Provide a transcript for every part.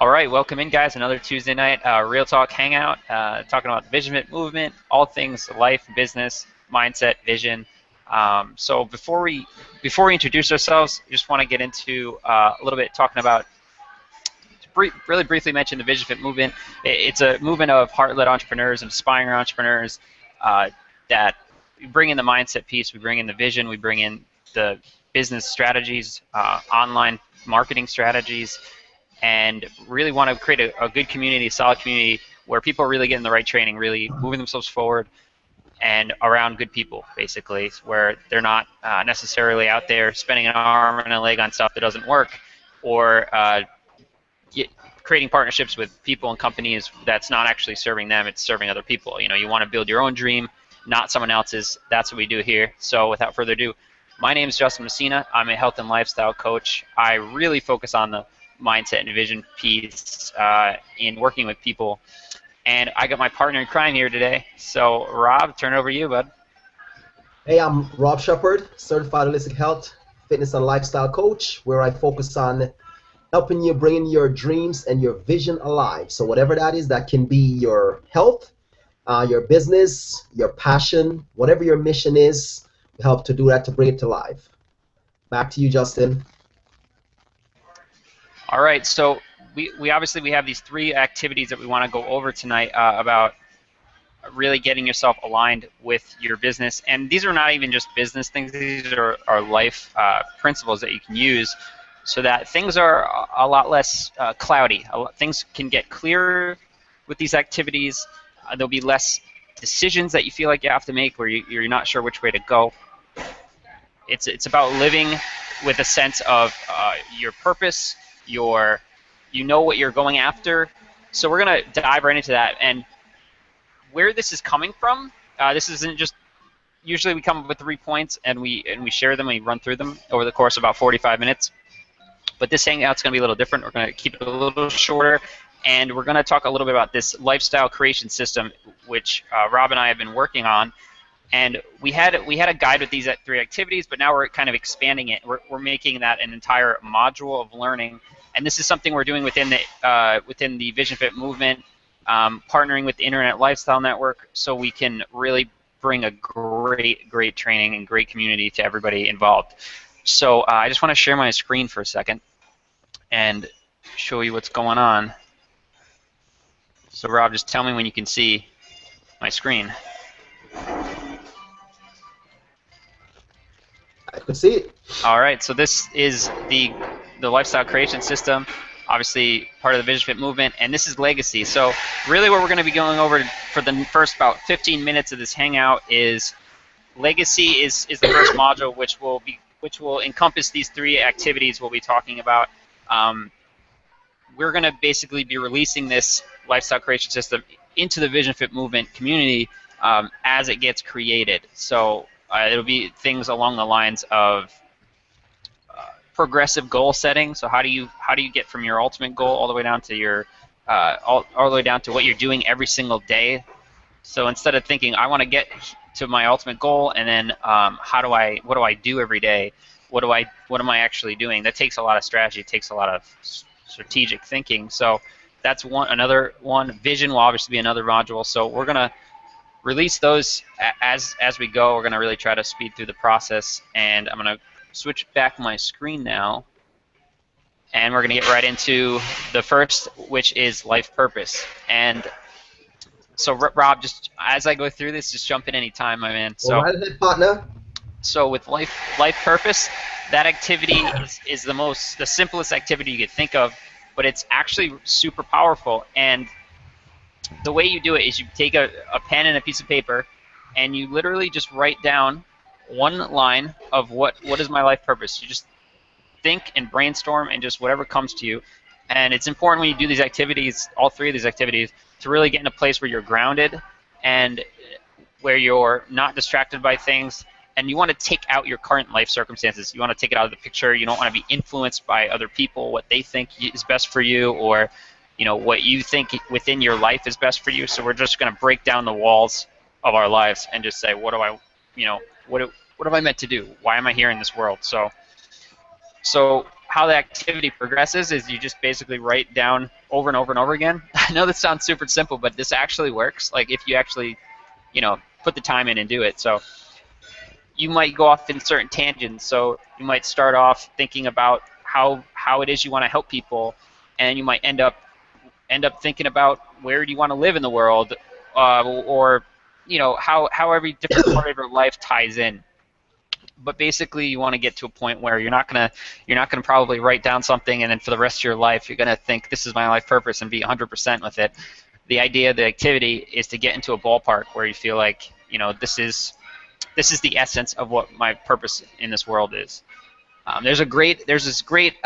All right, welcome in, guys. Another Tuesday night Real Talk Hangout, talking about the Vision Fit movement, all things life, business, mindset, vision. So before we introduce ourselves, we just want to get into a little bit talking about really briefly mention the Vision Fit movement. It's a movement of heart-led entrepreneurs and aspiring entrepreneurs that we bring in the mindset piece, we bring in the vision, we bring in the business strategies, online marketing strategies, and really want to create a good community, a solid community where people are really getting the right training, really moving themselves forward and around good people, basically, where they're not necessarily out there spending an arm and a leg on stuff that doesn't work, or creating partnerships with people and companies that's not actually serving them, it's serving other people. You know, you want to build your own dream, not someone else's. That's what we do here. So without further ado, my name is Justin Messina. I'm a health and lifestyle coach. I really focus on the mindset and vision piece in working with people. And I got my partner in crime here today. So Rob, turn it over to you, bud. Hey, I'm Rob Shepard, certified holistic health, fitness, and lifestyle coach, where I focus on helping you bring your dreams and your vision alive. So whatever that is, that can be your health, your business, your passion, whatever your mission is, we help to do that to bring it to life. Back to you, Justin. All right, so we obviously have these three activities that we want to go over tonight about really getting yourself aligned with your business. And these are not even just business things, these are life principles that you can use so that things are a lot less cloudy. Things can get clearer with these activities. There'll be less decisions that you feel like you have to make where you're not sure which way to go. It's about living with a sense of your purpose, you know what you're going after. So we're going to dive right into that. And where this is coming from, this isn't just, usually we come up with 3 points and we share them and we run through them over the course of about 45 minutes. But this hangout's going to be a little different. We're going to keep it a little shorter, and we're going to talk a little bit about this lifestyle creation system, which Rob and I have been working on. And we had a guide with these 3 activities, but now we're kind of expanding it. We're making that an entire module of learning, and this is something we're doing within the Vision Fit movement, partnering with the Internet Lifestyle Network, so we can really bring a great training and great community to everybody involved. So I just want to share my screen for a second and show you what's going on. So Rob, just tell me when you can see my screen. I could see it. All right, so this is the lifestyle creation system, obviously part of the Vision Fit movement, and this is legacy. So really what we're going to be going over for the first about 15 minutes of this hangout is legacy is the first module, which will encompass these 3 activities we'll be talking about. We're going to basically be releasing this lifestyle creation system into the Vision Fit movement community as it gets created. So it'll be things along the lines of progressive goal setting. So how do you get from your ultimate goal all the way down to your all the way down to what you're doing every single day? So instead of thinking I want to get to my ultimate goal and then what do I do every day? What am I actually doing? That takes a lot of strategy. It takes a lot of strategic thinking. So that's another one. Vision will obviously be another module. So we're gonna release those as we go. We're gonna really try to speed through the process, and I'm gonna switch back my screen now, and we're gonna get right into the first, which is life purpose. And so Rob, just as I go through this, just jump in any time, my man. So right ahead, partner. So with life purpose, that activity is the simplest activity you could think of, but it's actually super powerful. And the way you do it is you take a pen and a piece of paper, and you literally just write down one line of what is my life purpose. You just think and brainstorm and just whatever comes to you. And it's important when you do these activities, all 3 of these activities, to really get in a place where you're grounded and where you're not distracted by things. And you want to take out your current life circumstances. You want to take it out of the picture. You don't want to be influenced by other people, what they think is best for you, or what you think within your life is best for you. So we're just going to break down the walls of our lives and just say, what am I meant to do? Why am I here in this world? So how the activity progresses is you just basically write down over and over and over again. I know this sounds super simple, but this actually works. Like if you actually, put the time in and do it. So you might go off in certain tangents. So you might start off thinking about how it is you want to help people, and you might end up thinking about where do you want to live in the world, or how every different part of your life ties in. But basically, you want to get to a point where you're not gonna probably write down something and then for the rest of your life you're gonna think this is my life purpose and be 100% with it. The idea of the activity is to get into a ballpark where you feel like this is the essence of what my purpose in this world is. There's this great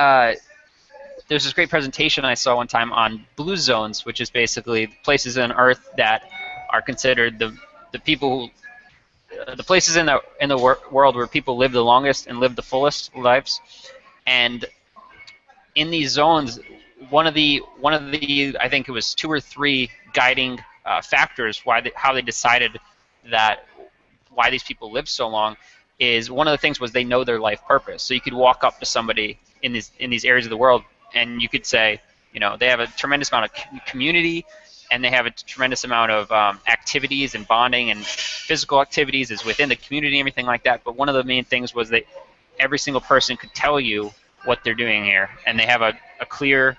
presentation I saw one time on blue zones, which is basically places on Earth that are considered the people the places in the world where people live the longest and live the fullest lives. And in these zones, one of the I think it was 2 or 3 guiding factors how they decided that why these people live so long is one of the things was they know their life purpose. So you could walk up to somebody in these areas of the world and you could say, they have a tremendous amount of community, and they have a tremendous amount of activities and bonding and physical activities is within the community and everything like that. But one of the main things was that every single person could tell you what they're doing here, and they have a clear,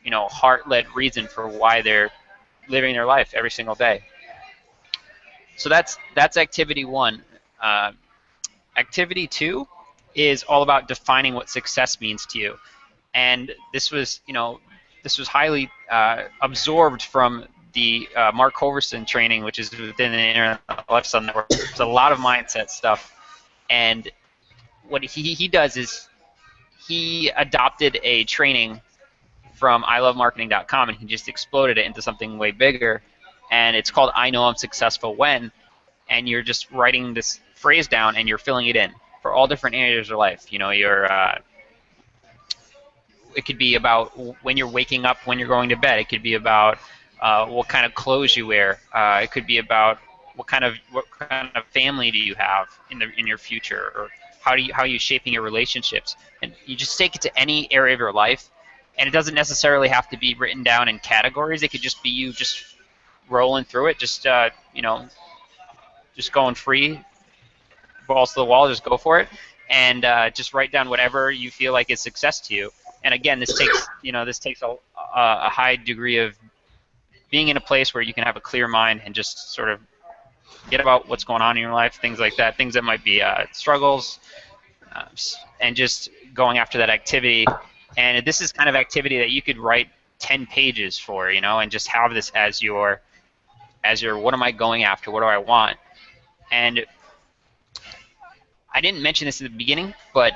heart-led reason for why they're living their life every single day. So that's activity 1. Activity 2 is all about defining what success means to you, and this was highly absorbed from the Mark Hoverson training, which is within the Internet Lifestyle Network. There's a lot of mindset stuff, and what he does is he adopted a training from ilovemarketing.com, and he just exploded it into something way bigger, and it's called I Know I'm Successful When, and you're just writing this phrase down and you're filling it in for all different areas of life. It could be about when you're waking up, when you're going to bed. It could be about what kind of clothes you wear. It could be about what kind of family do you have in your future, or how are you shaping your relationships. And you just take it to any area of your life, and it doesn't necessarily have to be written down in categories. It could just be you just rolling through it, just just going free, balls to the wall, just go for it, and just write down whatever you feel like is success to you. And again, this takes a high degree of being in a place where you can have a clear mind and just sort of get about what's going on in your life, things like that, things that might be struggles, and just going after that activity. And this is kind of activity that you could write 10 pages for, and just have this as your what am I going after, what do I want. And I didn't mention this in the beginning, but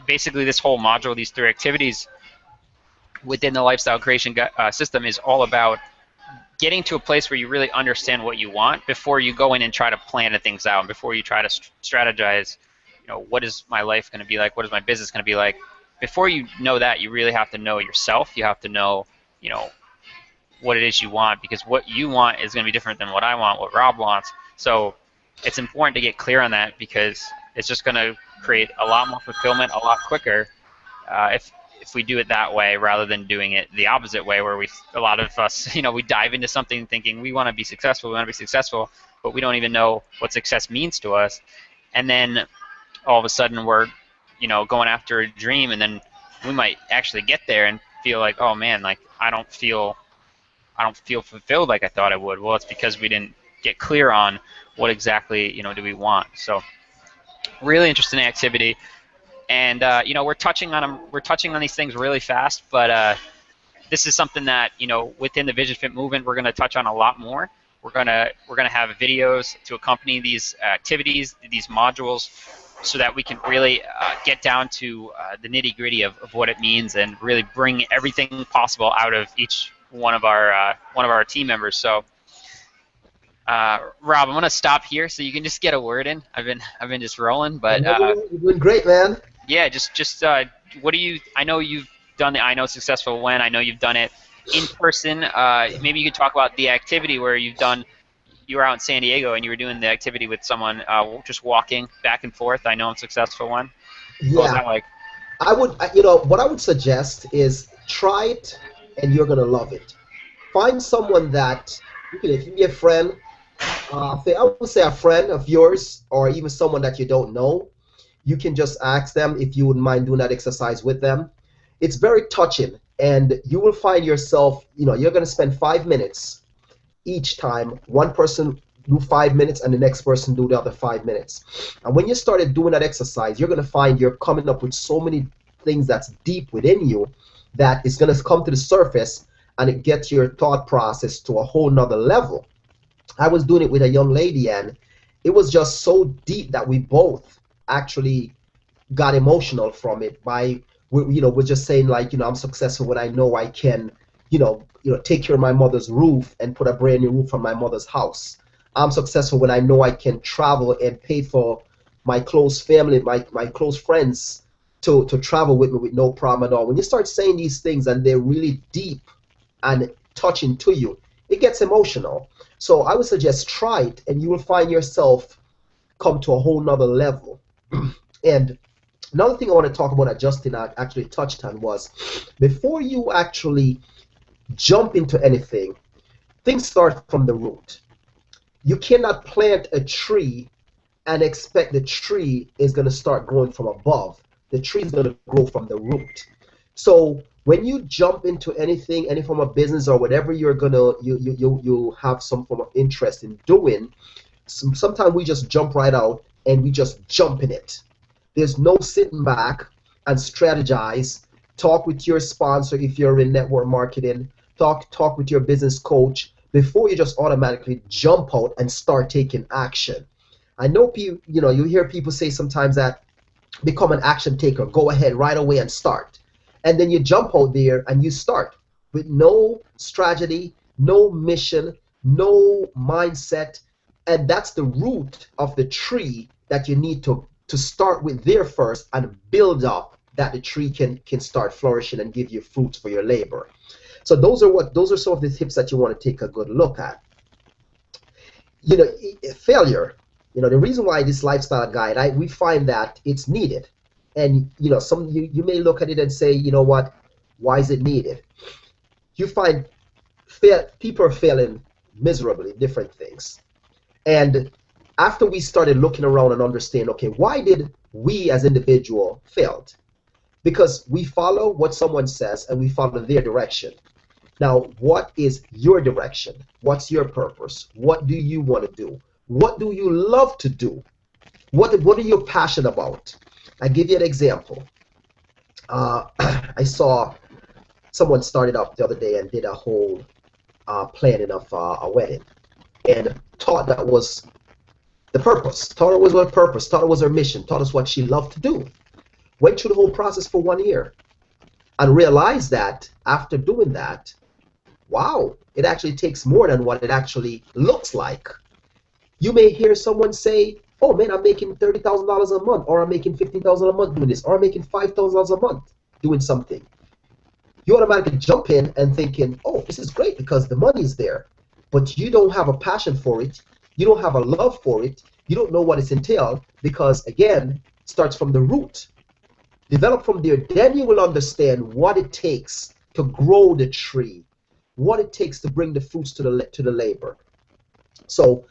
basically this whole module, these 3 activities within the lifestyle creation system is all about getting to a place where you really understand what you want before you go in and try to plan things out, and before you try to strategize, what is my life going to be like, what is my business going to be like. Before you know that, you really have to know yourself. You have to know, what it is you want, because what you want is going to be different than what I want, what Rob wants. So it's important to get clear on that, because it's just going to create a lot more fulfillment a lot quicker if we do it that way rather than doing it the opposite way, where a lot of us, we dive into something thinking we want to be successful, but we don't even know what success means to us. And then all of a sudden we're, going after a dream, and then we might actually get there and feel like, oh man, like I don't feel fulfilled like I thought I would. Well, it's because we didn't get clear on what exactly, do we want. So really interesting activity. And we're touching on these things really fast, but this is something that within the Vision Fit movement we're going to touch on a lot more. We're gonna have videos to accompany these activities, these modules, so that we can really get down to the nitty-gritty of what it means, and really bring everything possible out of each one of our team members. So, Rob, I'm gonna stop here so you can just get a word in. I've been just rolling, but you're doing great, man. Yeah, just what do you? I know you've done the I Know Successful When. I know you've done it in person. Maybe you could talk about the activity where you were out in San Diego and you were doing the activity with someone, just walking back and forth. I Know I'm Successful When. Yeah. What was that like? what I would suggest is try it, and you're gonna love it. Find someone that if you be a friend, I would say a friend of yours, or even someone that you don't know. You can just ask them if you wouldn't mind doing that exercise with them. It's very touching, and you will find yourself, you're gonna spend 5 minutes each time. One person do 5 minutes and the next person do the other 5 minutes. And when you started doing that exercise, you're going to find you're coming up with so many things that's deep within you that is going to come to the surface, and it gets your thought process to a whole nother level. I was doing it with a young lady, and it was just so deep that we both actually got emotional from it. We're just saying, like, I'm successful when I know I can, take care of my mother's roof and put a brand new roof on my mother's house. I'm successful when I know I can travel and pay for my close family, my close friends to travel with me with no problem at all. When you start saying these things and they're really deep and touching to you, it gets emotional. So I would suggest try it, and you will find yourself come to a whole nother level. And another thing I want to talk about that Justin actually touched on was, before you actually jump into anything, things start from the root. You cannot plant a tree and expect the tree is going to start growing from above. The tree is going to grow from the root. So when you jump into anything, any form of business or whatever you're gonna you have some form of interest in doing, sometimes we just jump right out and we just jump in it. There's no sitting back and strategize. Talk with your sponsor if you're in network marketing. Talk with your business coach before you just automatically jump out and start taking action. I know people, you hear people say sometimes that become an action taker, go ahead right away and start. And then you jump out there and you start with no strategy, no mission, no mindset. And that's the root of the tree that you need to start with there first and build up, that the tree can start flourishing and give you fruits for your labor. So those are some of the tips that you want to take a good look at. Failure. The reason why this lifestyle guide, we find that it's needed. And you may look at it and say, what, why is it needed? You find people are failing miserably, different things. And after we started looking around and understanding, okay, why did we as individual failed? Because we follow what someone says and we follow their direction. Now, what is your direction? What's your purpose? What do you want to do? What do you love to do? What are you passionate about? I give you an example. I saw someone started up the other day and did a whole planning of a wedding, and thought that was the purpose. Thought it was her purpose. Thought it was her mission. Thought it was what she loved to do. Went through the whole process for 1 year, and realized that after doing that, wow, it actually takes more than what it actually looks like. You may hear someone say, oh man, I'm making $30,000 a month, or I'm making $15,000 a month doing this, or I'm making $5,000 a month doing something. You automatically jump in and thinking, oh, this is great because the money is there. But you don't have a passion for it. You don't have a love for it. You don't know what it's entailed, because, again, it starts from the root. Develop from there. Then you will understand what it takes to grow the tree, what it takes to bring the fruits to the labor. So,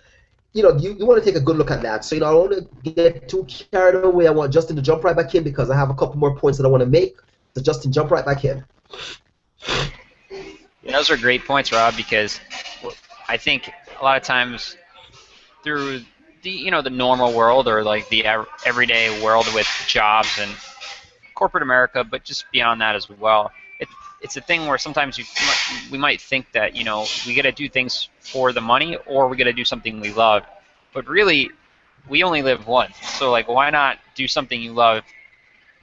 you want to take a good look at that. So, I don't want to get too carried away. I want Justin to jump right back in because I have a couple more points that I want to make. So, Justin, jump right back in. Those are great points, Rob, because I think a lot of times through the normal world, or like the everyday world with jobs and corporate America, but just beyond that as well, it's a thing where sometimes we might think that we got to do things for the money, or we got to do something we love, but really we only live once. So like, why not do something you love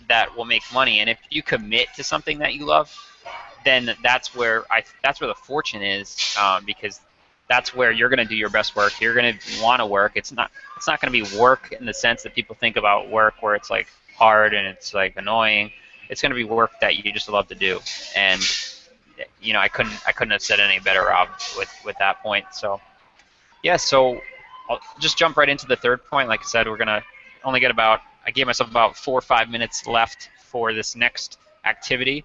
that will make money? And if you commit to something that you love, then that's where the fortune is, because that's where you're going to do your best work. You're going to want to work. It's not going to be work in the sense that people think about work, where it's like hard and it's like annoying. It's going to be work that you just love to do. And I couldn't have said any better, Rob, with that point. So yeah, so I'll just jump right into the third point. Like I said, we're going to only get I gave myself about 4 or 5 minutes left for this next activity.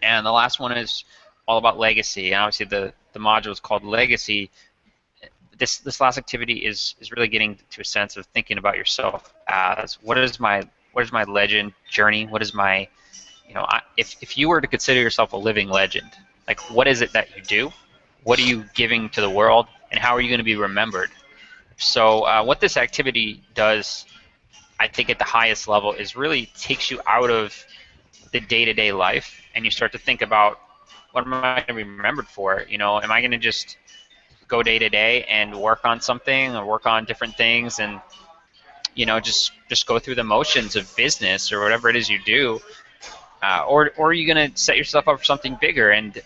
And the last one is all about legacy. And obviously the module is called Legacy. This last activity is really getting to a sense of thinking about yourself as what is my legend journey? What is my, if you were to consider yourself a living legend, like what is it that you do? What are you giving to the world? And how are you going to be remembered? So what this activity does, I think at the highest level, is really takes you out of the day-to-day life, and you start to think about, what am I going to be remembered for? Am I going to just go day to day and work on something or work on different things and just go through the motions of business or whatever it is you do, or are you going to set yourself up for something bigger? And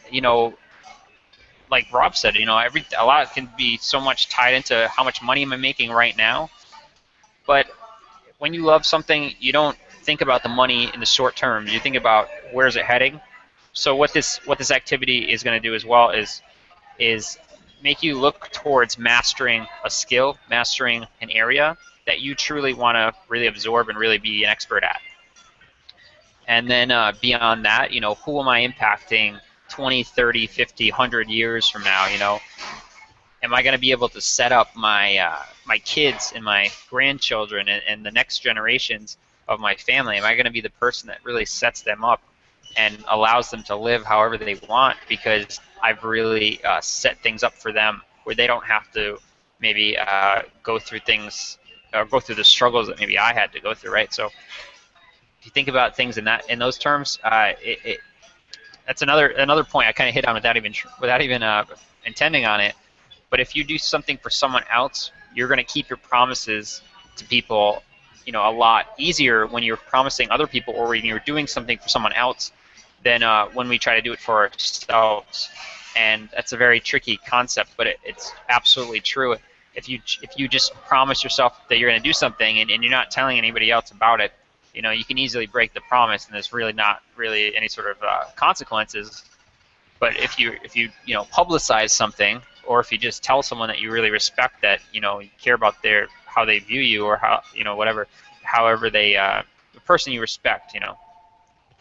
like Rob said, a lot can be so much tied into how much money am I making right now, but when you love something, you don't think about the money in the short term. You think about where's it heading. So what this activity is going to do as well is make you look towards mastering a skill, mastering an area that you truly want to really absorb and really be an expert at. And then beyond that, who am I impacting 20, 30, 50, 100 years from now? Am I going to be able to set up my my kids and my grandchildren and the next generations of my family? Am I going to be the person that really sets them up and allows them to live however they want, because I've really set things up for them where they don't have to maybe go through things or go through the struggles that maybe I had to go through, right? So if you think about things in those terms, that's another point I kind of hit on without even intending on it. But if you do something for someone else, you're going to keep your promises to people, a lot easier when you're promising other people or when you're doing something for someone else than when we try to do it for ourselves. And that's a very tricky concept, but it's absolutely true. If you just promise yourself that you're going to do something and you're not telling anybody else about it, you can easily break the promise, and there's really not really any sort of consequences. But if you publicize something, or if you just tell someone that you really respect, that you care about how they view you, or how however they the person you respect,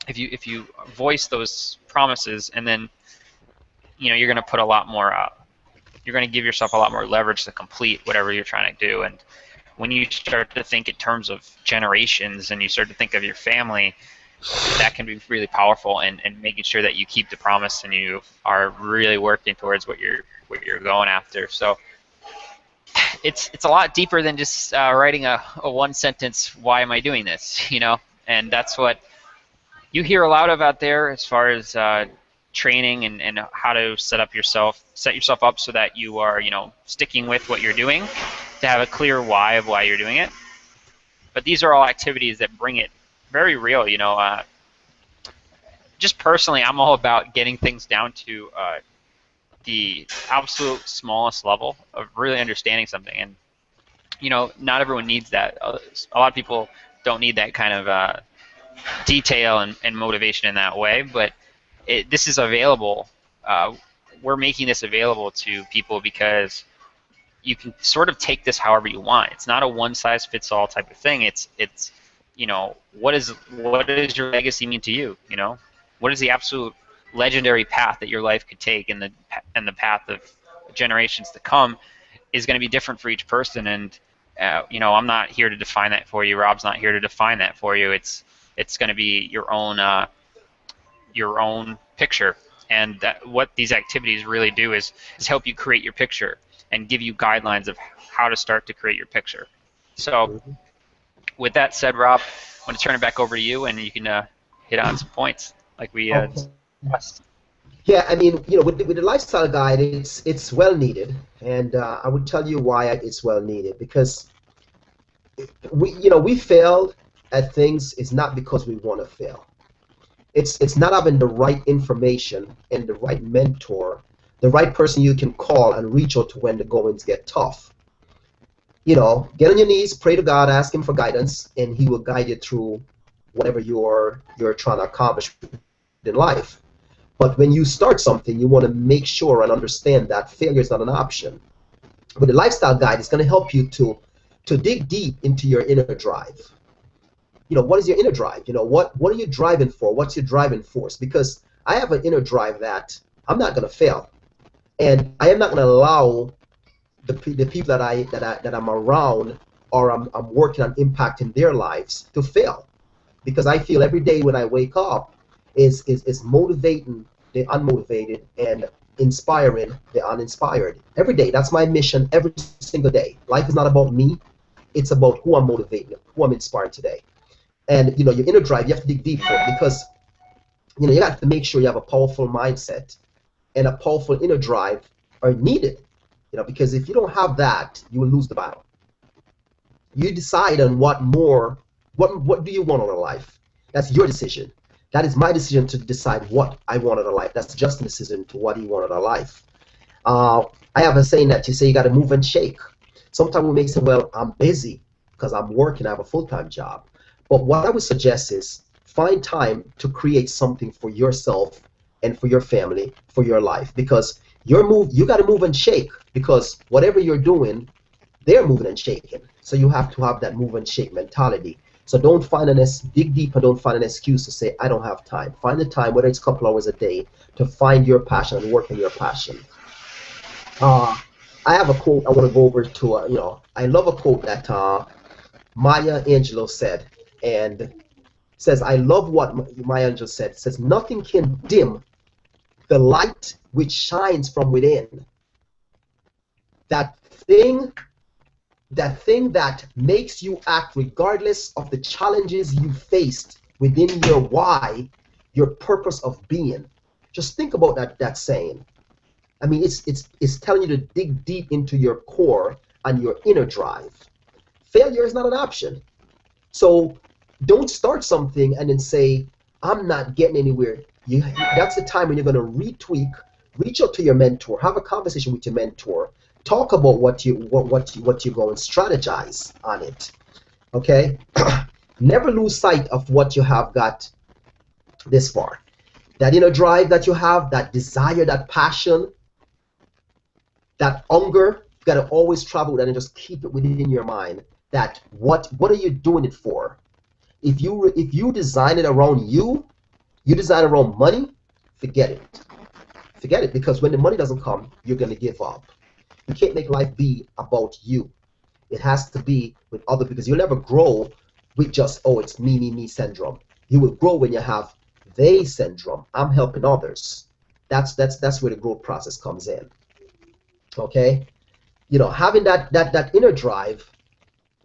if you voice those promises, and then you're going to put a lot more you're going to give yourself a lot more leverage to complete whatever you're trying to do. And when you start to think in terms of generations and you start to think of your family, that can be really powerful, and making sure that you keep the promise and you are really working towards what you're going after. So it's a lot deeper than just writing a one sentence, why am I doing this, and that's what you hear a lot of out there as far as training and how to set yourself up so that you are sticking with what you're doing, to have a clear why of why you're doing it. But these are all activities that bring it very real. Just personally, I'm all about getting things down to the absolute smallest level of really understanding something. And not everyone needs that. A lot of people don't need that kind of detail and motivation in that way, but this is available. We're making this available to people because you can sort of take this however you want. It's not a one-size-fits-all type of thing. It's what does your legacy mean to you? What is the absolute legendary path that your life could take, and the path of generations to come is going to be different for each person. And I'm not here to define that for you. Rob's not here to define that for you. It's going to be your own picture. And what these activities really do is help you create your picture and give you guidelines of how to start to create your picture. So with that said, Rob, I'm going to turn it back over to you, and you can hit on some points like we discussed. Yeah, I mean, with the lifestyle guide, it's well needed, and I would tell you why it's well needed. Because we failed at things is not because we want to fail. It's not having the right information and the right mentor, the right person you can call and reach out to when the goings get tough. Get on your knees, pray to God, ask Him for guidance, and He will guide you through whatever you're trying to accomplish in life. But when you start something, you want to make sure and understand that failure is not an option. With the lifestyle guide, it's going to help you to dig deep into your inner drive. what is your inner drive? What are you driving for? What's your driving force? Because I have an inner drive that I'm not going to fail, and I am not going to allow the people that I'm around or I'm working on impacting their lives to fail, because I feel every day when I wake up is motivating the unmotivated and inspiring the uninspired. Every day, that's my mission every single day. Life is not about me, it's about who I'm motivating, who I'm inspiring today. And your inner drive, you have to dig deep for it, because you have to make sure you have a powerful mindset and a powerful inner drive are needed. Because if you don't have that, you will lose the battle. You decide on what do you want out of life. That's your decision. That is my decision to decide what I want out of life. That's Justin's decision to what he wanted out of life. I have a saying that you say you got to move and shake. Sometimes we may say, well, I'm busy because I'm working, I have a full-time job. But what I would suggest is find time to create something for yourself and for your family, for your life, because you got to move and shake, because whatever you're doing, they're moving and shaking. So you have to have that move and shake mentality. So dig deep and don't find an excuse to say, I don't have time. Find the time, whether it's a couple hours a day, to find your passion and work on your passion. I have a quote I want to go over to, I love a quote that Maya Angelou said, and says, I love what Maya Angelou said. It says, nothing can dim the light which shines from within. That thing that makes you act regardless of the challenges you faced within your why, your purpose of being. Just think about that saying. I mean, it's telling you to dig deep into your core and your inner drive. Failure is not an option. So don't start something and then say, I'm not getting anywhere. That's the time when you're going to retweak, reach out to your mentor, have a conversation with your mentor, talk about what you're going, strategize on it. Okay? Never lose sight of what you have got this far. That inner drive that you have, that desire, that passion, that hunger, you got to always travel with that and just keep it within your mind. That what are you doing it for? If you design it around you design it around money, forget it. Forget it, because when the money doesn't come, you're going to give up. You can't make life be about you. It has to be with other, because you'll never grow with just, oh, it's me syndrome. You will grow when you have they syndrome. I'm helping others. That's where the growth process comes in. Okay? Having that inner drive,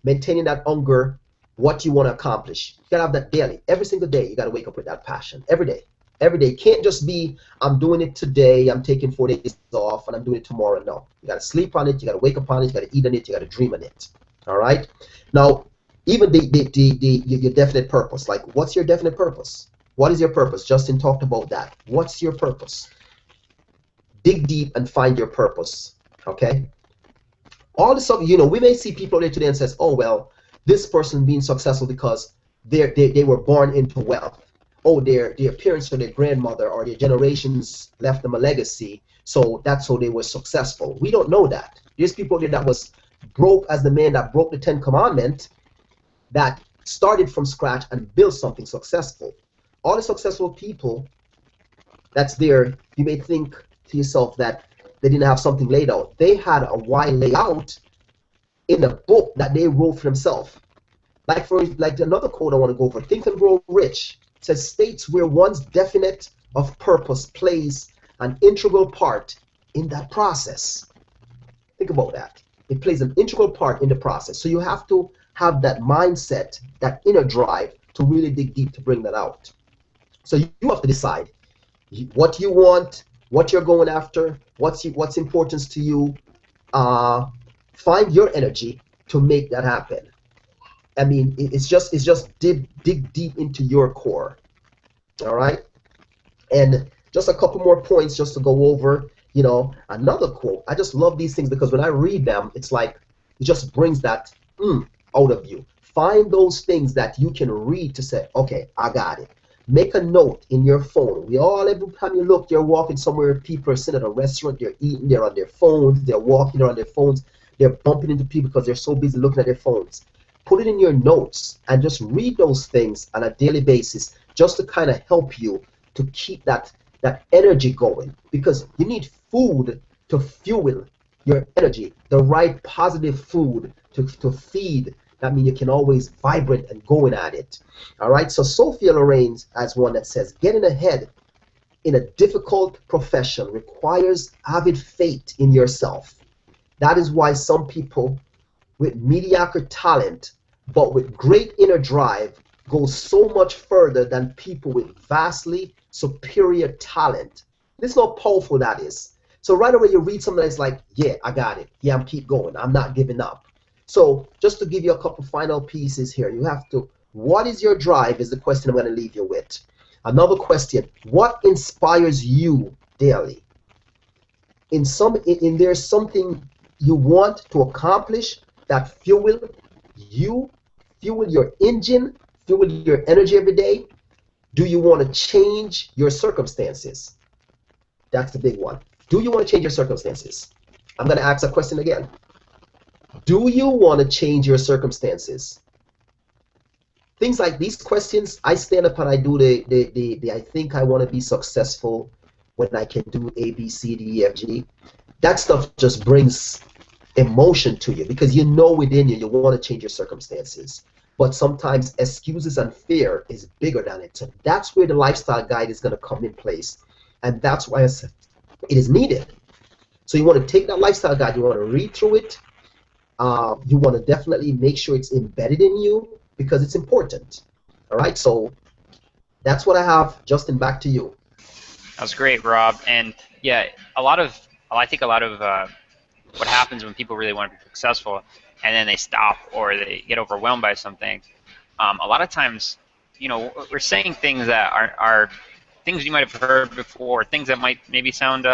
maintaining that hunger, what you want to accomplish. You gotta have that daily. Every single day, you gotta wake up with that passion. Every day. Every day. Can't just be, I'm doing it today, I'm taking 4 days off, and I'm doing it tomorrow. No. You gotta sleep on it, you gotta wake up on it, you gotta eat on it, you gotta dream on it. Alright? Now, even your definite purpose. Like, what's your definite purpose? What is your purpose? Justin talked about that. What's your purpose? Dig deep and find your purpose. Okay? All the stuff, we may see people there today and says, oh, well, this person being successful because they were born into wealth. Oh, their parents or their grandmother or their generations left them a legacy, so that's how they were successful. We don't know that. There's people there that was broke as the man that broke the 10 Commandments, that started from scratch and built something successful. All the successful people that's there, you may think to yourself that they didn't have something laid out. They had a why laid out in a book that they wrote for themselves. Like another quote I want to go over, Think and Grow Rich. It says, states where one's definite of purpose plays an integral part in that process. Think about that. It plays an integral part in the process. So you have to have that mindset, that inner drive, to really dig deep to bring that out. So you have to decide what you want, what you're going after, what's important to you. Find your energy to make that happen. I mean, it's just dig deep into your core. All right, and just a couple more points just to go over. Another quote. I just love these things because when I read them, it's like it just brings that out of you. Find those things that you can read to say, okay, I got it. Make a note in your phone. Every time you look, you're walking somewhere, people are sitting at a restaurant, they're eating, they're on their phones, they're walking, they're on their phones, they're bumping into people because they're so busy looking at their phones. put it in your notes and just read those things on a daily basis, just to kind of help you to keep that energy going, because you need food to fuel your energy, the right positive food to feed. That means you can always vibrate and going at it. All right, so Sophia Loren has one that says, getting ahead in a difficult profession requires avid faith in yourself. That is why some people with mediocre talent but with great inner drive go so much further than people with vastly superior talent. Listen how powerful that is. So right away you read something that's like, yeah, I got it. Yeah, I'm keep going. I'm not giving up. So just to give you a couple final pieces here, you have to, what is your drive is the question I'm going to leave you with. Another question, what inspires you daily? There's something you want to accomplish that fuel you, fuel your engine, fuel your energy every day. Do you want to change your circumstances? That's the big one. Do you want to change your circumstances? I'm going to ask a question again. Do you want to change your circumstances? Things like these questions, I stand up and I do the I think I want to be successful when I can do A, B, C, D, E, F, G. That stuff just brings emotion to you, because you know within you, you want to change your circumstances. But sometimes excuses and fear is bigger than it. So that's where the lifestyle guide is going to come in place. And that's why I said it is needed. So you want to take that lifestyle guide, you want to read through it. You want to definitely make sure it's embedded in you, because it's important. All right, so that's what I have. Justin, back to you. That was great, Rob. And yeah, I think a lot of what happens when people really want to be successful and then they stop or they get overwhelmed by something, a lot of times, we're saying things that are things you might have heard before, things that might maybe sound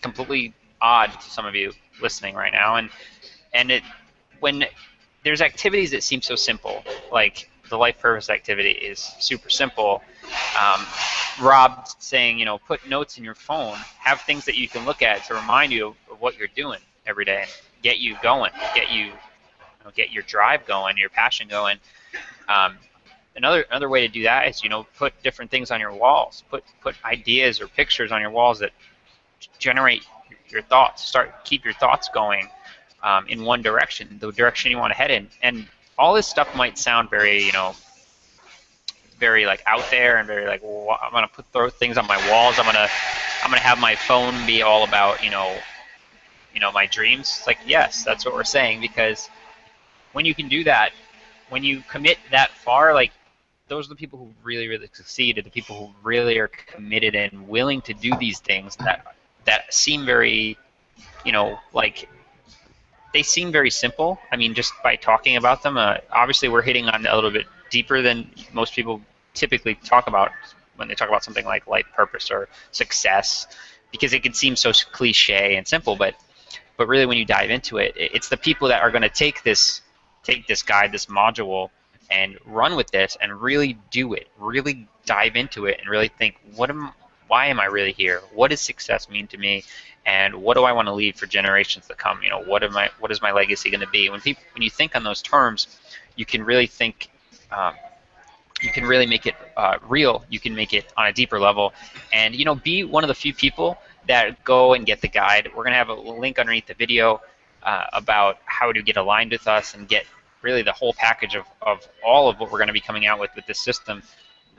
completely odd to some of you listening right now. And when there's activities that seem so simple, like the life purpose activity is super simple. Rob saying, put notes in your phone, have things that you can look at to remind you of what you're doing every day and get you going, get your drive going, your passion going. Another way to do that is, put different things on your walls, put ideas or pictures on your walls that generate your thoughts, keep your thoughts going in one direction, the direction you want to head in. And all this stuff might sound very, very like out there and very like, well, I'm gonna throw things on my walls. I'm gonna have my phone be all about, my dreams. Like, yes, that's what we're saying, because when you can do that, when you commit that far, like, those are the people who really, really succeed, the people who really are committed and willing to do these things that seem very, like, they seem very simple. I mean, just by talking about them, obviously we're hitting on a little bit deeper than most people typically talk about when they talk about something like life purpose or success, because it can seem so cliche and simple, but really when you dive into it, it's the people that are going to take this guide, this module, and run with this and really do it, really dive into it and really think, why am I really here? What does success mean to me? And what do I want to leave for generations to come? What is my legacy going to be? When you think on those terms, you can really think, you can really make it real. You can make it on a deeper level, and be one of the few people that go and get the guide. We're going to have a link underneath the video about how to get aligned with us and get really the whole package of all of what we're going to be coming out with this system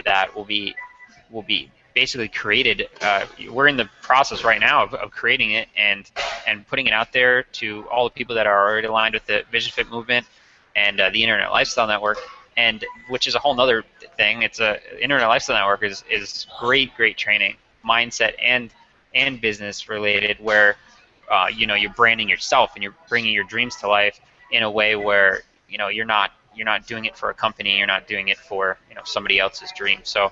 that will be basically created. We're in the process right now of creating it and putting it out there to all the people that are already aligned with the Vision Fit movement and the Internet Lifestyle Network, and which is a whole nother thing. It's Internet Lifestyle Network is great training, mindset and business related, where you're branding yourself and you're bringing your dreams to life in a way where you're not doing it for a company, you're not doing it for somebody else's dream. So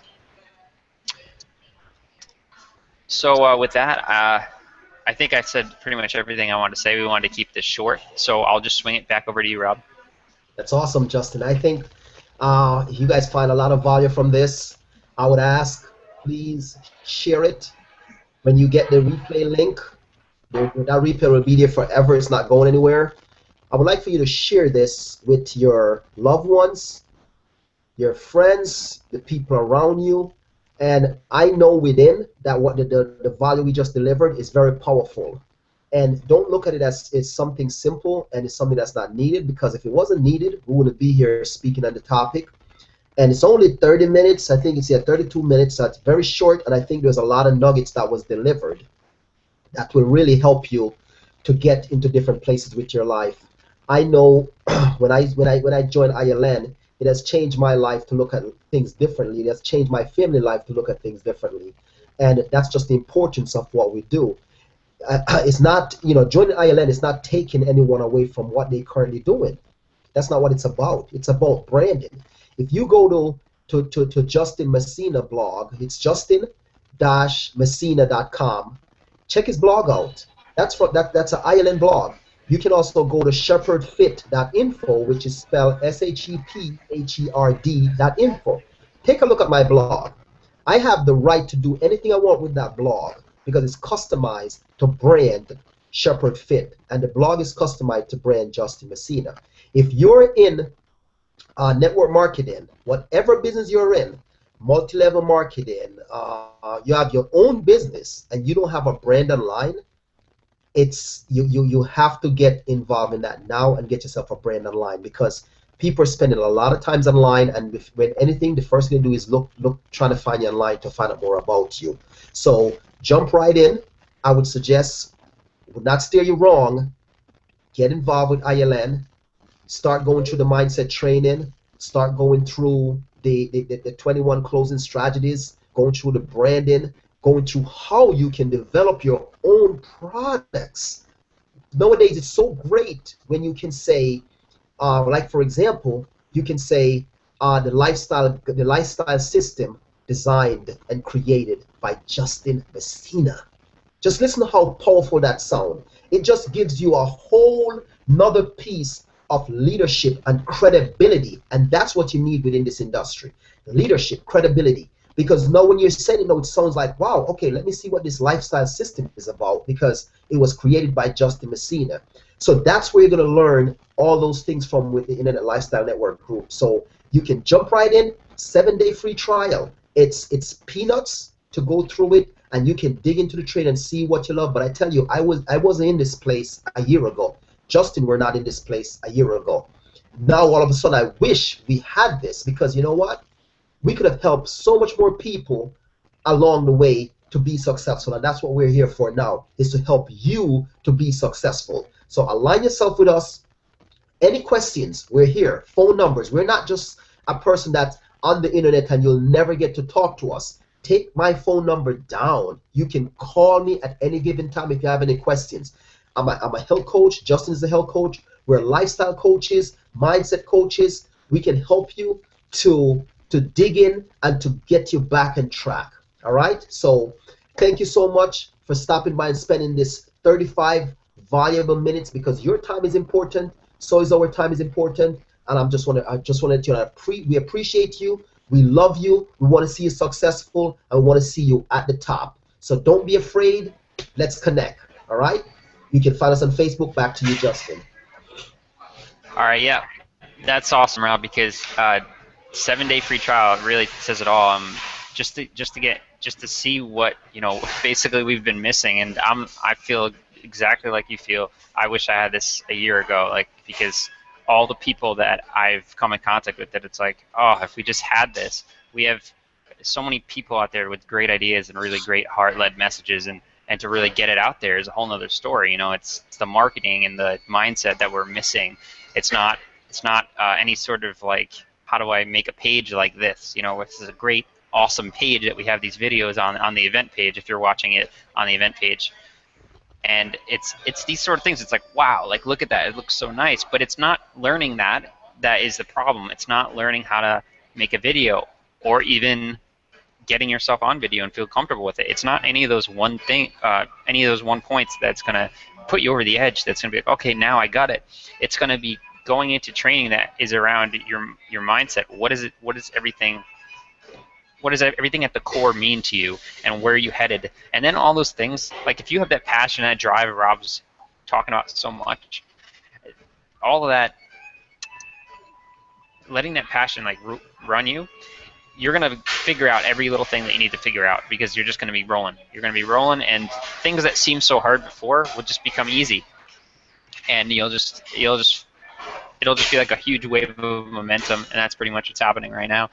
with that, I think I said pretty much everything I wanted to say. We wanted to keep this short, so I'll just swing it back over to you, Rob. That's awesome, Justin. I think you guys find a lot of value from this. I would ask, please share it. When you get the replay link, that replay will be there forever. It's not going anywhere. I would like for you to share this with your loved ones, your friends, the people around you. And I know within that what the value we just delivered is very powerful. And don't look at it as it's something simple and it's something that's not needed, because if it wasn't needed, we wouldn't be here speaking on the topic. And it's only 30 minutes. I think it's 32 minutes. So it's very short, and I think there's a lot of nuggets that was delivered that will really help you to get into different places with your life. I know when I joined ILN, it has changed my life to look at things differently. It has changed my family life to look at things differently, and that's just the importance of what we do. It's not, joining ILN is not taking anyone away from what they're currently doing. That's not what it's about. It's about branding. If you go to Justin Messina blog, it's justin-messina.com. Check his blog out. That's an ILN blog. You can also go to shepherdfit.info, which is spelled SHEPHERD.info. Take a look at my blog. I have the right to do anything I want with that blog because it's customized to brand Shepherd Fit, and the blog is customized to brand Justin Messina. If you're in network marketing, whatever business you're in, multi-level marketing, you have your own business and you don't have a brand online, it's you have to get involved in that now and get yourself a brand online, because people are spending a lot of times online, and when anything, the first thing they do is look trying to find you online to find out more about you. So jump right in. I would suggest, would not steer you wrong, get involved with ILN. Start going through the mindset training, start going through the 21 closing strategies, going through the branding, going through how you can develop your own products. Nowadays, it's so great when you can say, like for example, you can say the lifestyle system designed and created by Justin Messina. Just listen to how powerful that sounds. It just gives you a whole nother piece of leadership and credibility, and that's what you need within this industry. Leadership, credibility. Because now when you're saying it, it sounds like, wow, okay, let me see what this lifestyle system is about, because it was created by Justin Messina. So that's where you're going to learn all those things from with the Internet Lifestyle Network group. So you can jump right in, 7-day free trial. It's peanuts to go through it, and you can dig into the trade and see what you love. But I tell you, I wasn't in this place a year ago. Justin, we're not in this place a year ago. Now all of a sudden I wish we had this, because you know what? We could have helped so much more people along the way to be successful, and that's what we're here for now, is to help you to be successful. So align yourself with us. Any questions, we're here. Phone numbers. We're not just a person that's on the internet and you'll never get to talk to us. Take my phone number down. You can call me at any given time if you have any questions. I'm a health coach. Justin is a health coach. We're lifestyle coaches, mindset coaches. We can help you to dig in and to get you back on track. All right? So thank you so much for stopping by and spending this 35 valuable minutes, because your time is important. So is our time is important. And I just want to let you know, we appreciate you. We love you. We want to see you successful, and we want to see you at the top. So don't be afraid. Let's connect. All right? You can find us on Facebook. Back to you, Justin. All right, yeah, that's awesome, Rob. Because 7-day free trial really says it all. Just to see what basically we've been missing, and I feel exactly like you feel. I wish I had this a year ago, because all the people that I've come in contact with, that it's like, oh, if we just had this. We have so many people out there with great ideas and really great heart-led messages, and to really get it out there is a whole nother story. It's the marketing and the mindset that we're missing. It's not any sort of how do I make a page like this? This is a great, awesome page that we have these videos on the event page if you're watching it on the event page. And it's these sort of things. It's like, wow, look at that. It looks so nice. But it's not learning that is the problem. It's not learning how to make a video, or even getting yourself on video and feel comfortable with it. It's not any of those one points that's going to put you over the edge, that's going to be like, okay, now I got it. It's going to be going into training that is around your mindset. What does everything at the core mean to you, and where are you headed? And then all those things, if you have that passion, that drive Rob's talking about so much, all of that, letting that passion like run you, you're going to figure out every little thing that you need to figure out because you're just going to be rolling. You're going to be rolling, and things that seemed so hard before will just become easy. And it'll just be like a huge wave of momentum, and that's pretty much what's happening right now.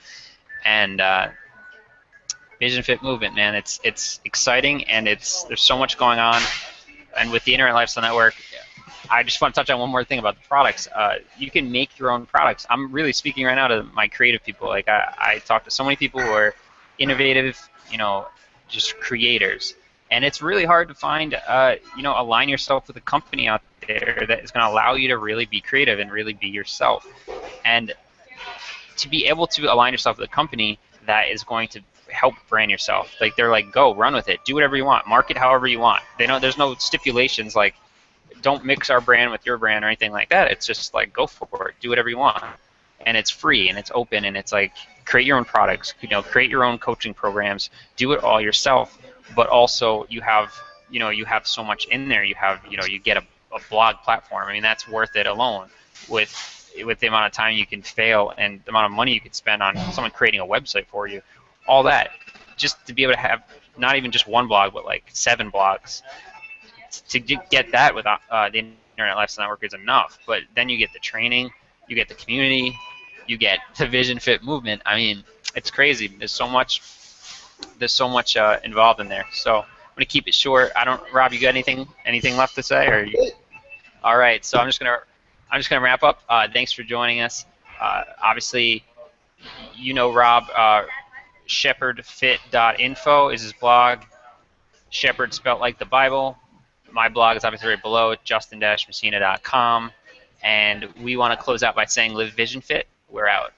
And Vision Fit Movement, man, it's exciting, and there's so much going on. And with the Internet Lifestyle Network, I just want to touch on one more thing about the products. You can make your own products. I'm really speaking right now to my creative people. Like I talk to so many people who are innovative, just creators. And it's really hard to find, align yourself with a company out there that is going to allow you to really be creative and really be yourself. And to be able to align yourself with a company that is going to help brand yourself. Like they're like, go, run with it, do whatever you want, market however you want. There's no stipulations like, don't mix our brand with your brand or anything like that. It's just like, go for it, do whatever you want. And it's free and it's open and it's like, create your own products, create your own coaching programs, do it all yourself. But also you have so much in there. You have, you get a blog platform. I mean, that's worth it alone with the amount of time you can fail and the amount of money you could spend on someone creating a website for you. All that, just to be able to have not even just one blog, but like 7 blogs. To get that with the Internet Lifestyle Network is enough. But then you get the training, you get the community, you get the Vision Fit Movement. I mean, it's crazy. There's so much involved in there. So I'm gonna keep it short. Rob, you got anything left to say? Or all right. So I'm just gonna wrap up. Thanks for joining us. Obviously, Rob. shepherdfit.info is his blog. Shepherd spelt like the Bible. My blog is obviously right below, justin-messina.com. And we want to close out by saying, live Vision Fit. We're out.